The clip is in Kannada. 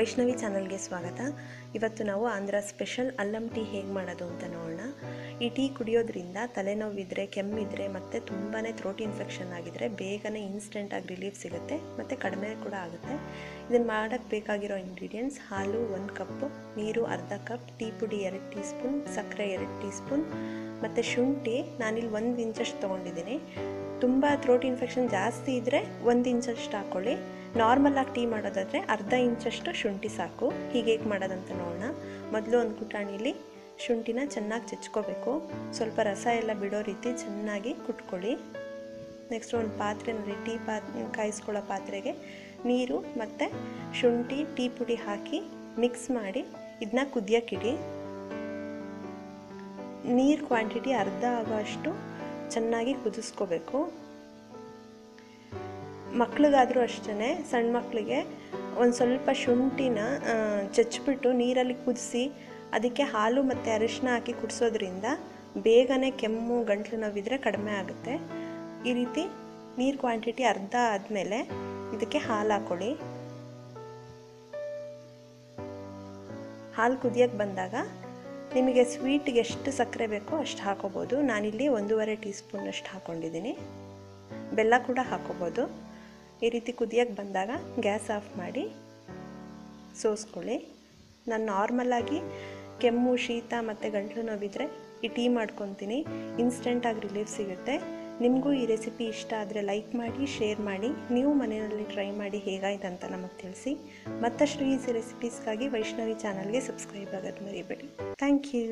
ವೈಷ್ಣವಿ ಚಾನಲ್ಗೆ ಸ್ವಾಗತ. ಇವತ್ತು ನಾವು ಆಂಧ್ರ ಸ್ಪೆಷಲ್ ಅಲ್ಲಂ ಟೀ ಹೇಗೆ ಮಾಡೋದು ಅಂತ ನೋಡೋಣ. ಈ ಟೀ ಕುಡಿಯೋದ್ರಿಂದ ತಲೆನೋವಿದ್ರೆ, ಕೆಮ್ಮಿದ್ರೆ ಮತ್ತು ತುಂಬಾ ಥ್ರೋಟ್ ಇನ್ಫೆಕ್ಷನ್ ಆಗಿದ್ರೆ ಬೇಗನೆ ಇನ್ಸ್ಟೆಂಟಾಗಿ ರಿಲೀಫ್ ಸಿಗುತ್ತೆ ಮತ್ತು ಕಡಿಮೆ ಕೂಡ ಆಗುತ್ತೆ. ಇದನ್ನು ಮಾಡೋಕ್ಕೆ ಬೇಕಾಗಿರೋ ಇಂಗ್ರೀಡಿಯೆಂಟ್ಸ್: ಹಾಲು 1 ಕಪ್ಪು, ನೀರು ಅರ್ಧ ಕಪ್, ಟೀ ಪುಡಿ 2 ಟೀ ಸ್ಪೂನ್, ಸಕ್ಕರೆ 2 ಟೀ ಸ್ಪೂನ್ ಮತ್ತು ಶುಂಠಿ ನಾನಿಲ್ಲಿ 1 ಇಂಚಷ್ಟು ತೊಗೊಂಡಿದ್ದೀನಿ. ತುಂಬ ಥ್ರೋಟ್ ಇನ್ಫೆಕ್ಷನ್ ಜಾಸ್ತಿ ಇದ್ದರೆ 1 ಇಂಚಷ್ಟು ಹಾಕ್ಕೊಳ್ಳಿ. ನಾರ್ಮಲಾಗಿ ಟೀ ಮಾಡೋದಾದರೆ ಅರ್ಧ ಇಂಚಷ್ಟು ಶುಂಠಿ ಸಾಕು. ಹೀಗೆ ಹೇಗೆ ಮಾಡೋದಂತ ನೋಡೋಣ. ಮೊದಲು ಒಂದು ಕುಟಾಣಿಲಿ ಶುಂಠಿನ ಚೆನ್ನಾಗಿ ಚಚ್ಕೋಬೇಕು. ಸ್ವಲ್ಪ ರಸ ಎಲ್ಲ ಬಿಡೋ ರೀತಿ ಚೆನ್ನಾಗಿ ಕುಟ್ಕೊಳ್ಳಿ. ನೆಕ್ಸ್ಟ್ ಒಂದು ಪಾತ್ರೆನಲ್ಲಿ ಟೀ ಕಾಯಿಸ್ಕೊಳ್ಳೋ ಪಾತ್ರೆಗೆ ನೀರು ಮತ್ತು ಶುಂಠಿ, ಟೀ ಪುಡಿ ಹಾಕಿ ಮಿಕ್ಸ್ ಮಾಡಿ ಇದನ್ನ ಕುದಿಯೋಕ್ಕಿಡಿ. ನೀರು ಕ್ವಾಂಟಿಟಿ ಅರ್ಧ ಆಗೋಷ್ಟು ಚೆನ್ನಾಗಿ ಕುದಿಸ್ಕೋಬೇಕು. ಮಕ್ಳಿಗಾದರೂ ಅಷ್ಟೇ, ಸಣ್ಣ ಮಕ್ಕಳಿಗೆ ಒಂದು ಸ್ವಲ್ಪ ಶುಂಠಿನ ಚಚ್ಚಿಬಿಟ್ಟು ನೀರಲ್ಲಿ ಕುದಿಸಿ ಅದಕ್ಕೆ ಹಾಲು ಮತ್ತು ಅರಿಶಿನ ಹಾಕಿ ಕುಡಿಸೋದ್ರಿಂದ ಬೇಗನೆ ಕೆಮ್ಮು, ಗಂಟಲು ನೋವಿದ್ರೆ ಕಡಿಮೆ ಆಗುತ್ತೆ. ಈ ರೀತಿ ನೀರು ಕ್ವಾಂಟಿಟಿ ಅರ್ಧ ಆದಮೇಲೆ ಇದಕ್ಕೆ ಹಾಲು ಹಾಕ್ಕೊಳ್ಳಿ. ಹಾಲು ಕುದಿಯೋಕ್ಕೆ ಬಂದಾಗ ನಿಮಗೆ ಸ್ವೀಟಿಗೆ ಎಷ್ಟು ಸಕ್ಕರೆ ಬೇಕೋ ಅಷ್ಟು ಹಾಕೋಬೋದು. ನಾನಿಲ್ಲಿ 1.5 ಟೀ ಸ್ಪೂನಷ್ಟು ಹಾಕ್ಕೊಂಡಿದ್ದೀನಿ. ಬೆಲ್ಲ ಕೂಡ ಹಾಕೋಬೋದು. ಈ ರೀತಿ ಕುದಿಯೋಕ್ಕೆ ಬಂದಾಗ ಗ್ಯಾಸ್ ಆಫ್ ಮಾಡಿ ಸೋಸ್ಕೊಳ್ಳಿ. ನಾನು ನಾರ್ಮಲಾಗಿ ಕೆಮ್ಮು, ಶೀತ ಮತ್ತು ಗಂಟಲು ನೋವಿದ್ರೆ ಈ ಟೀ ಮಾಡ್ಕೊತೀನಿ. ಇನ್ಸ್ಟೆಂಟಾಗಿ ರಿಲೀಫ್ ಸಿಗುತ್ತೆ. ನಿಮಗೂ ಈ ರೆಸಿಪಿ ಇಷ್ಟ ಆದರೆ ಲೈಕ್ ಮಾಡಿ, ಶೇರ್ ಮಾಡಿ. ನೀವು ಮನೆಯಲ್ಲಿ ಟ್ರೈ ಮಾಡಿ ಹೇಗಾಯ್ತು ಅಂತ ನಮಗೆ ತಿಳಿಸಿ. ಮತ್ತಷ್ಟು ಈಸಿ ರೆಸಿಪೀಸ್ಗಾಗಿ ವೈಷ್ಣವಿ ಚಾನಲ್ಗೆ ಸಬ್ಸ್ಕ್ರೈಬ್ ಆಗೋದು ಮರಿಬೇಡಿ. Thank you.